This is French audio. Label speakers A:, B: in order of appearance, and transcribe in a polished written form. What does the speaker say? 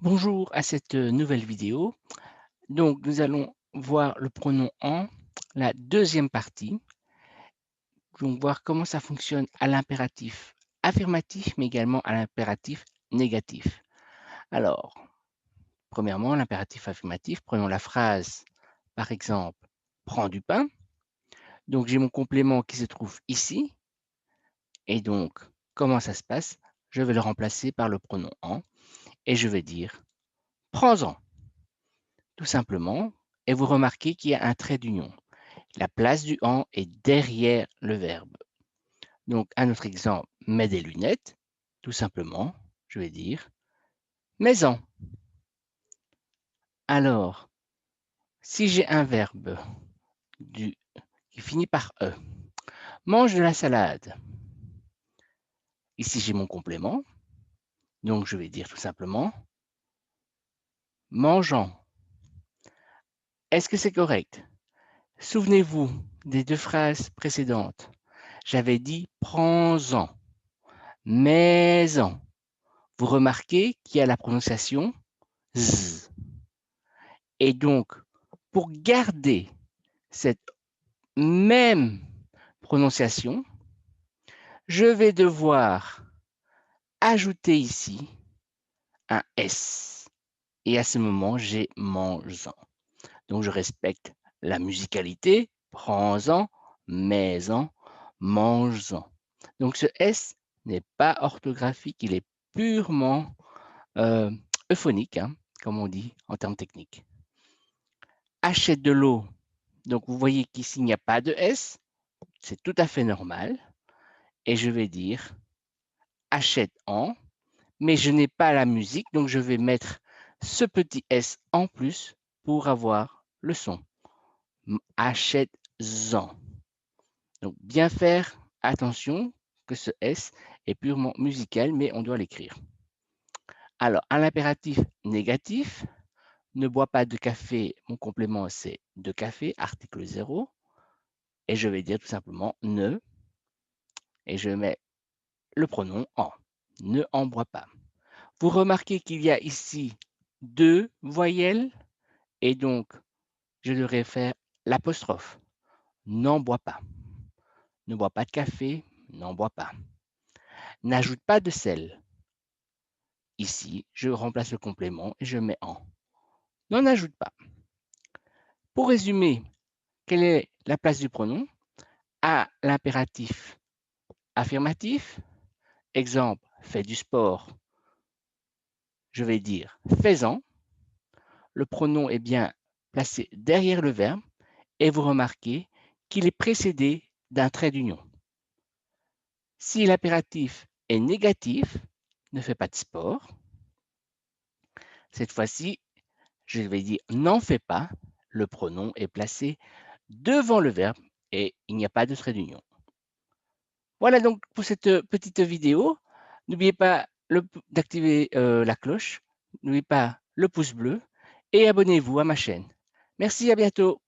A: Bonjour à cette nouvelle vidéo. Donc, nous allons voir le pronom en, la deuxième partie. Donc, voir comment ça fonctionne à l'impératif affirmatif, mais également à l'impératif négatif. Alors, premièrement, l'impératif affirmatif, prenons la phrase, par exemple, prends du pain. Donc, j'ai mon complément qui se trouve ici. Et donc, comment ça se passe? Je vais le remplacer par le pronom en et je vais dire prends-en, tout simplement. Et vous remarquez qu'il y a un trait d'union. La place du en est derrière le verbe. Donc, un autre exemple, mets des lunettes. Tout simplement, je vais dire mets-en. Alors, si j'ai un verbe qui finit par e, mange de la salade. Ici, j'ai mon complément. Donc, je vais dire tout simplement mangeant. Est-ce que c'est correct? Souvenez-vous des deux phrases précédentes. J'avais dit prends-en, mets-en. Vous remarquez qu'il y a la prononciation z. Et donc, pour garder cette même prononciation, je vais devoir ajouter ici un S. Et à ce moment, j'ai mange-en. Donc, je respecte la musicalité. Prends-en, mets-en, mange-en. Donc, ce S n'est pas orthographique, il est purement euh, euphonique, hein, comme on dit en termes techniques. Achète de l'eau. Donc, vous voyez qu'ici, il n'y a pas de S. C'est tout à fait normal. Et je vais dire achète en, mais je n'ai pas la musique, donc je vais mettre ce petit S en plus pour avoir le son. Achète-en. Donc, bien faire attention que ce S est purement musical, mais on doit l'écrire. Alors, à l'impératif négatif, ne bois pas de café, mon complément c'est de café, article 0, et je vais dire tout simplement ne, et je mets le pronom en. Ne en bois pas. Vous remarquez qu'il y a ici deux voyelles, et donc je devrais faire l'apostrophe. N'en bois pas. Ne bois pas de café, n'en bois pas. N'ajoute pas de sel. Ici, je remplace le complément et je mets en. N'en ajoute pas. Pour résumer, quelle est la place du pronom? À l'impératif affirmatif, exemple, fais du sport, je vais dire fais-en. Le pronom est bien placé derrière le verbe et vous remarquez qu'il est précédé d'un trait d'union. Si l'impératif est négatif, ne fais pas de sport. Cette fois-ci, je vais dire n'en fais pas. Le pronom est placé devant le verbe et il n'y a pas de trait d'union. Voilà donc pour cette petite vidéo. N'oubliez pas d'activer la cloche. N'oubliez pas le pouce bleu et abonnez-vous à ma chaîne. Merci, à bientôt.